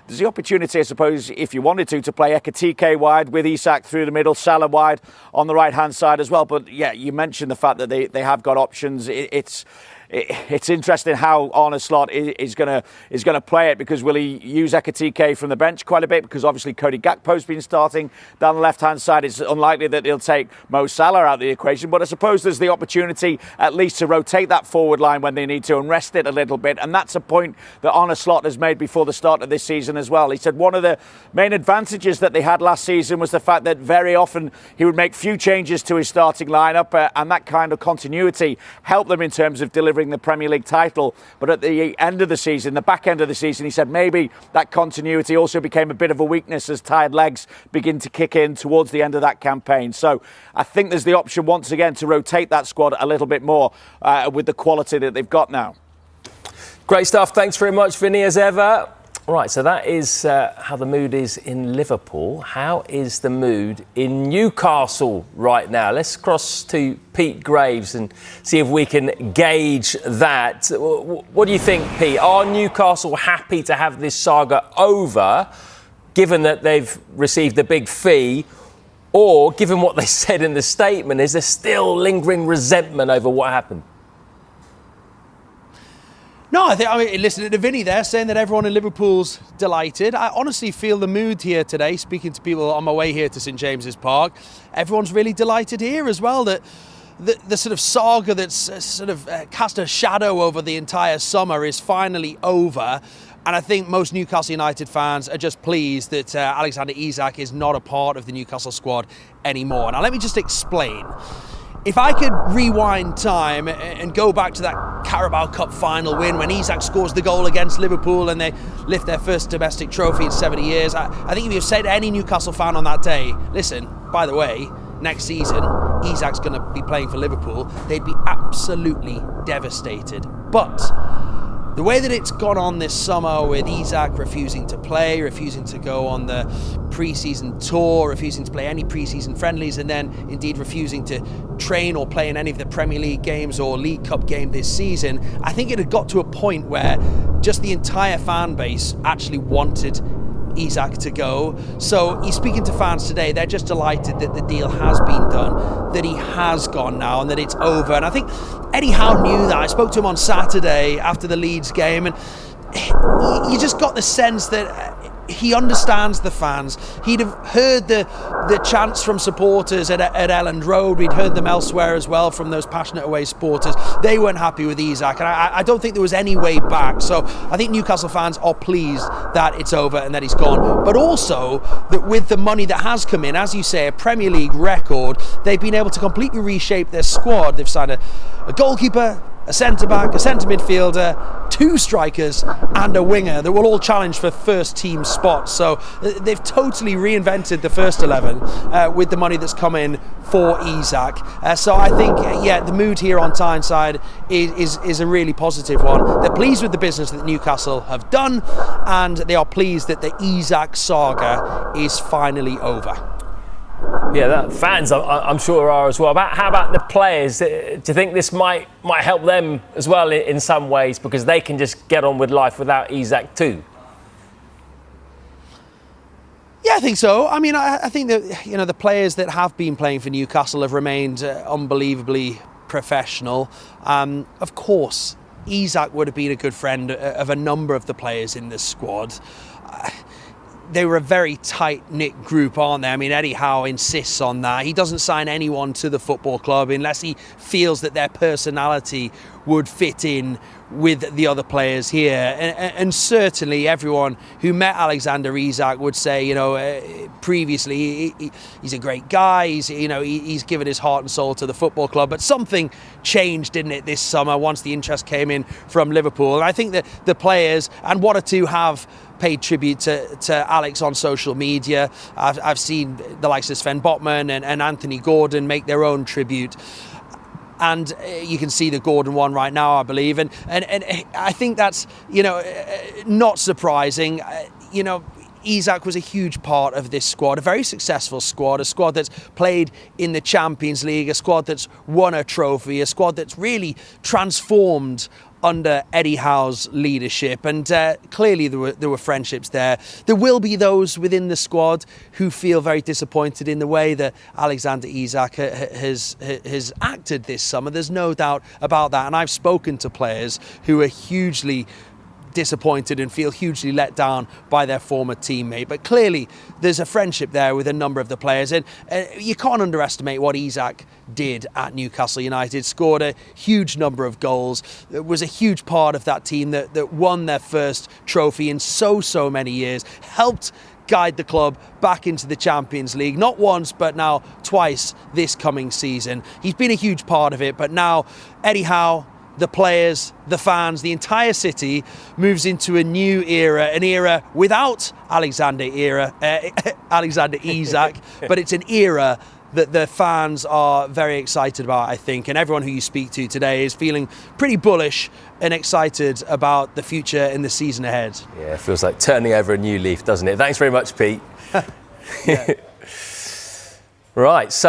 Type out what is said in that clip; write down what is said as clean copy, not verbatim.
there's the opportunity, I suppose, if you wanted to play Ekitike wide with Isak through the middle, Salah wide on the right-hand side as well. But yeah, you mentioned the fact that they have got options. It's interesting how Arne Slot is going to play it, because will he use Ekitike from the bench quite a bit, because obviously Cody Gakpo's been starting down the left-hand side. It's unlikely that he'll take Mo Salah out of the equation, but I suppose there's the opportunity at least to rotate that forward line when they need to and rest it a little bit, and that's a point that Arne Slot has made before the start of this season as well. He said one of the main advantages that they had last season was the fact that very often he would make few changes to his starting lineup, and that kind of continuity helped them in terms of delivering the Premier League title. But at the end of the season, the back end of the season, he said maybe that continuity also became a bit of a weakness as tired legs begin to kick in towards the end of that campaign. So I think there's the option once again to rotate that squad a little bit more with the quality that they've got now. Great stuff. Thanks very much, Vinny, as ever. Right, so that is how the mood is in Liverpool. How is the mood in Newcastle right now? Let's cross to Pete Graves and see if we can gauge that. What do you think, Pete? Are Newcastle happy to have this saga over, given that they've received a big fee? Or, given what they said in the statement, is there still lingering resentment over what happened? No, I mean, listening to Vinny there saying that everyone in Liverpool's delighted. I honestly feel the mood here today, speaking to people on my way here to St James's Park. Everyone's really delighted here as well, that the sort of saga that's sort of cast a shadow over the entire summer is finally over. And I think most Newcastle United fans are just pleased that Alexander Isak is not a part of the Newcastle squad anymore. Now, let me just explain. If I could rewind time and go back to that Carabao Cup final win when Isak scores the goal against Liverpool and they lift their first domestic trophy in 70 years, I think if you said to any Newcastle fan on that day, listen, by the way, next season, Isak's going to be playing for Liverpool, they'd be absolutely devastated. But the way that it's gone on this summer with Isak refusing to play, refusing to go on the pre-season tour, refusing to play any pre-season friendlies, and then indeed refusing to train or play in any of the Premier League games or League Cup game this season, I think it had got to a point where just the entire fan base actually wanted Isak to go. So he's speaking to fans today. They're just delighted that the deal has been done, that he has gone now and that it's over. And I think Eddie Howe knew that. I spoke to him on Saturday after the Leeds game, and you just got the sense that he understands the fans. He'd have heard the chants from supporters at Elland Road. We'd heard them elsewhere as well from those passionate away supporters. They weren't happy with Isak, and I don't think there was any way back. So I think Newcastle fans are pleased that it's over and that he's gone. But also that with the money that has come in, as you say, a Premier League record, they've been able to completely reshape their squad. They've signed a goalkeeper, a centre-back, a centre midfielder, 2 strikers and a winger that will all challenge for first team spots. So they've totally reinvented the first 11 with the money that's come in for Isak. So I think, the mood here on Tyneside is a really positive one. They're pleased with the business that Newcastle have done, and they are pleased that the Isak saga is finally over. Yeah, fans I'm sure are as well. How about the players? Do you think this might help them as well in some ways, because they can just get on with life without Isak too? Yeah, I think so. I mean, I think that the players that have been playing for Newcastle have remained unbelievably professional. Of course, Isak would have been a good friend of a number of the players in this squad. They were a very tight-knit group, aren't they? I mean, Eddie Howe insists on that. He doesn't sign anyone to the football club unless he feels that their personality would fit in with the other players here. And certainly everyone who met Alexander Isak would say, previously, he's a great guy. He's given his heart and soul to the football club. But something changed, didn't it, this summer once the interest came in from Liverpool. And I think that the players, and one or two have paid tribute to Alex on social media. I've seen the likes of Sven Botman and Anthony Gordon make their own tribute. And you can see the Gordon one right now, I believe. And I think that's, not surprising. Isak was a huge part of this squad, a very successful squad, a squad that's played in the Champions League, a squad that's won a trophy, a squad that's really transformed under Eddie Howe's leadership, and clearly there were friendships there. There will be those within the squad who feel very disappointed in the way that Alexander Isak has acted this summer. There's no doubt about that, and I've spoken to players who are hugely disappointed and feel hugely let down by their former teammate. But clearly there's a friendship there with a number of the players, and you can't underestimate what Isak did at Newcastle United. Scored a huge number of goals, was a huge part of that team that won their first trophy in so many years, helped guide the club back into the Champions League, not once but now twice this coming season. He's been a huge part of it, but now Eddie Howe, the players, the fans, the entire city moves into a new era, an era without Alexander Isak, but it's an era that the fans are very excited about, I think, and everyone who you speak to today is feeling pretty bullish and excited about the future and the season ahead. Yeah, it feels like turning over a new leaf, doesn't it? Thanks very much, Pete. Right, so